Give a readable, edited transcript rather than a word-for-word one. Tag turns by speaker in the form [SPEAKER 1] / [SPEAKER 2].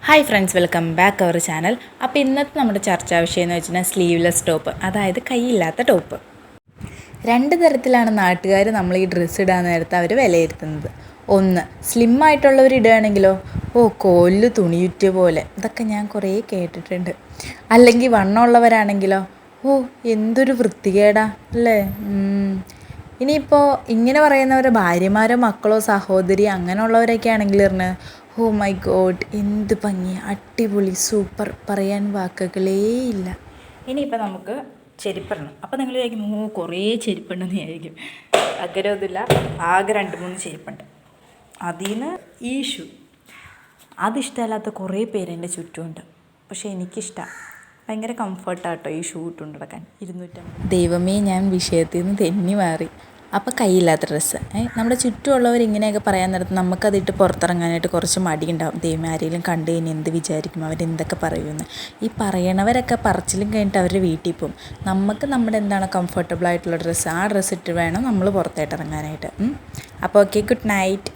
[SPEAKER 1] Hi friends, welcome back our channel. അപ്പോൾ ഇന്നത്തെ നമ്മുടെ ചർച്ചാ വിഷയം എന്ന് വെച്ചാൽ സ്ലീവ്ലെസ് ടോപ്പ്, അതായത് കൈയില്ലാത്ത ടോപ്പ്. രണ്ട് തരത്തിലാണ് നാട്ടുകാർ നമ്മൾ ഈ ഡ്രസ്സ് ഇടാൻ നേരത്തെ അവർ വിലയിരുത്തുന്നത്. ഒന്ന്, സ്ലിം ആയിട്ടുള്ളവർ ഇടുകയാണെങ്കിലോ, കോല് തുണിയുറ്റിയ പോലെ, ഇതൊക്കെ ഞാൻ കുറേ കേട്ടിട്ടുണ്ട്. അല്ലെങ്കിൽ വണ്ണമുള്ളവരാണെങ്കിലോ, എന്തൊരു വൃത്തികേടാ അല്ലേ. ഇനിയിപ്പോൾ ഇങ്ങനെ പറയുന്നവരെ ഭാര്യമാരോ മക്കളോ സഹോദരി അങ്ങനെയുള്ളവരൊക്കെ ആണെങ്കിൽ ഓ മൈ ഗോഡ്, എന്ത് ഭംഗി, അടിപൊളി, സൂപ്പർ, പറയാൻ വാക്കുകളേ ഇല്ല. ഇനിയിപ്പോൾ നമുക്ക് ചെരുപ്പിടണം. അപ്പോൾ നിങ്ങൾ വിചാരിക്കും കുറേ ചെരുപ്പുണ്ടെന്ന് വിചാരിക്കും. അഗ്രഹമില്ല, ആകെ 2-3 ചെരുപ്പുണ്ട്. അതിൽ നിന്ന് ഈ ഷൂ, അതിഷ്ടമല്ലാത്ത കുറേ പേര് എൻ്റെ ചുറ്റുമുണ്ട്. പക്ഷേ എനിക്കിഷ്ടമാണ്, ഭയങ്കര കംഫർട്ടാട്ടോ ഈ ഷൂ ഇട്ടുകൊണ്ട് നടക്കാൻ. 250. ദൈവമേ, ഞാൻ വിഷയത്തിൽ നിന്ന് തെന്നി മാറി. അപ്പോൾ കൈയില്ലാത്ത ഡ്രസ്സ്, നമ്മുടെ ചുറ്റുമുള്ളവർ ഇങ്ങനെയൊക്കെ പറയാൻ നേരത്ത് നമുക്കതിട്ട് പുറത്തിറങ്ങാനായിട്ട് കുറച്ച് മടിയുണ്ടാവും. ദൈവം ആരെങ്കിലും കണ്ടു കഴിഞ്ഞാൽ എന്ത് വിചാരിക്കും, അവരെന്തൊക്കെ പറയുമെന്ന്. ഈ പറയണവരൊക്കെ പറച്ചിലും കഴിഞ്ഞിട്ട് അവരുടെ വീട്ടിൽ പോകും. നമുക്ക് നമ്മുടെ എന്താണ് കംഫർട്ടബിളായിട്ടുള്ള ഡ്രസ്സ്, ആ ഡ്രസ്സ് ഇട്ട് വേണം നമ്മൾ പുറത്തായിട്ട് ഇറങ്ങാനായിട്ട്. അപ്പോൾ ഓക്കെ, ഗുഡ് നൈറ്റ്.